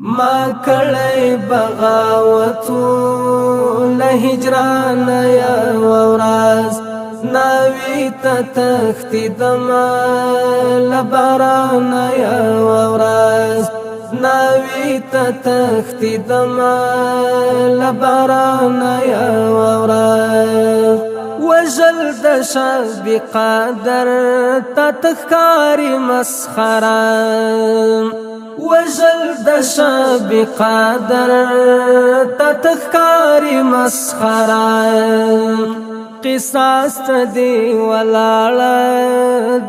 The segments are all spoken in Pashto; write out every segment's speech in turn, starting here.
ما کړی بغاوتو له هجران یا ورځ ناوی ته تښتېدمه له باران یا ورځ ناوی ته تښتېدمه له باران یا ورځ وژل د شب قدر ته تښکاري مسخره وژل د شب قدر ته تښکاري مسخره قصاص ته دی ولاړه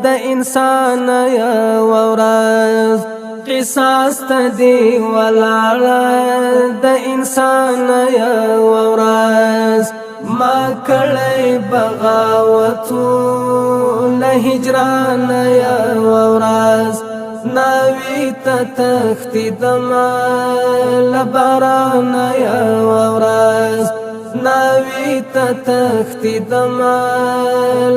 د انسان یا ورځ قصاص ته دی ولاړه د انسان یا ورځ ما کړی بغاوتو له هجران یا ورځ ناوی ته تښتېدمه له باران یا ورځ ناوی ته تښتېدمه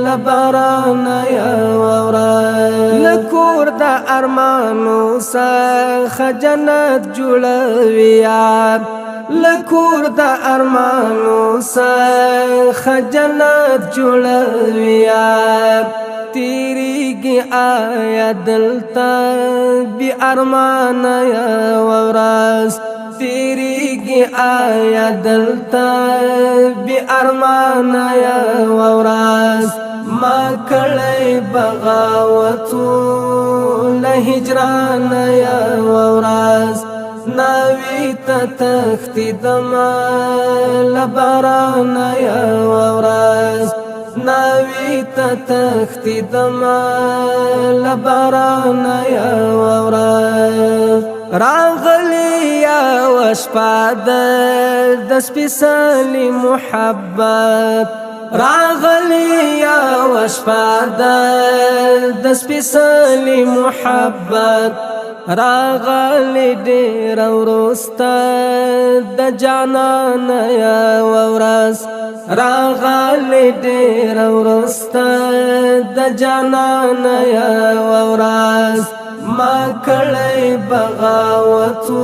له باران یا ورځ له کور د ارمانو څخه جنت جوړوي یار له کور د ارمانو څخه جنت جوړوي یار تیریږي آیا دلته بی ارمان یا ورځ تیریږي آیا دلته بی ارمان یا ورځ ما کړی بغاوتو له هجران یا ورځ ناوی ته تښتېدمه له باران یا ورځ ناوی ته تښتېدمه له باران یا ورځ راغلی یوه شپه د سپېڅلي محبت راغلی یوه شپه د سپېڅلي محبت راغلی ډېر وروسته د جانان یا ورځ راغلی ډېر وروسته د جانان یا ورځ ما کړی بغاوتو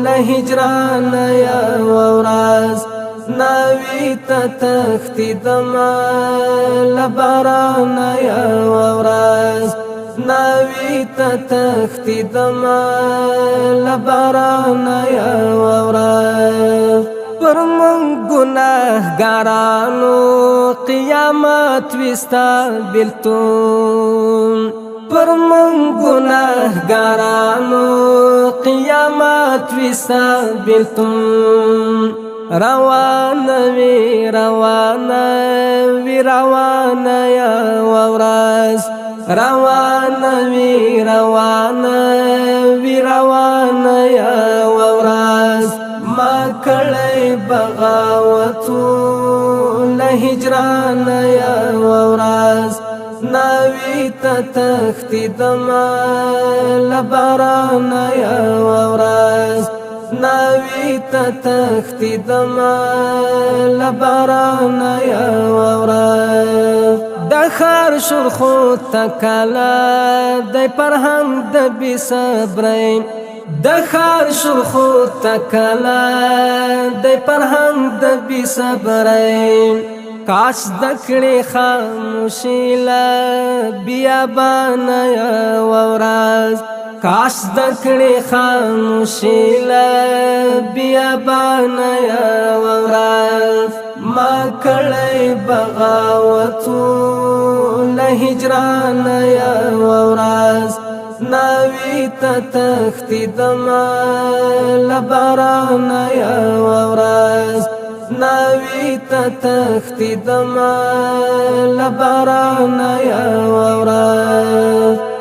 له هجران یا ورځ ناوی ته تښتېدمه له باران یا ورځ ناوی ته تښتېدمه له باران یا ورځ پر موږ ګناهګارانو قیامت وي ستا بېلتون پر موږ ګناهګارانو قیامت وي ستا بېلتون روانه وي روانه وي روانه یا ورځ روانه وي روانه وي روانه یا ورځ ما کړی بغاوتو له هجران یا ورځ ناوی ته تښتېدمه له باران یا ورځ ناوی ته تښتېدمه له باران یا ورځ د ښار شرخو ته کله دی فرهنګ د بې صبرۍ د ښار شرخو ته کله دی فرهنګ د بې صبرۍ کاش زده کړې خاموشي له بیابانه یا ورځ کاش زده کړې خاموشي له بیابانه یا ورځ ما کړی بغاوتو له هجران یا ورځ ناوی ته تښتېدمه له باران یا ورځ ناوی ته تښتېدمه له باران یا ورځ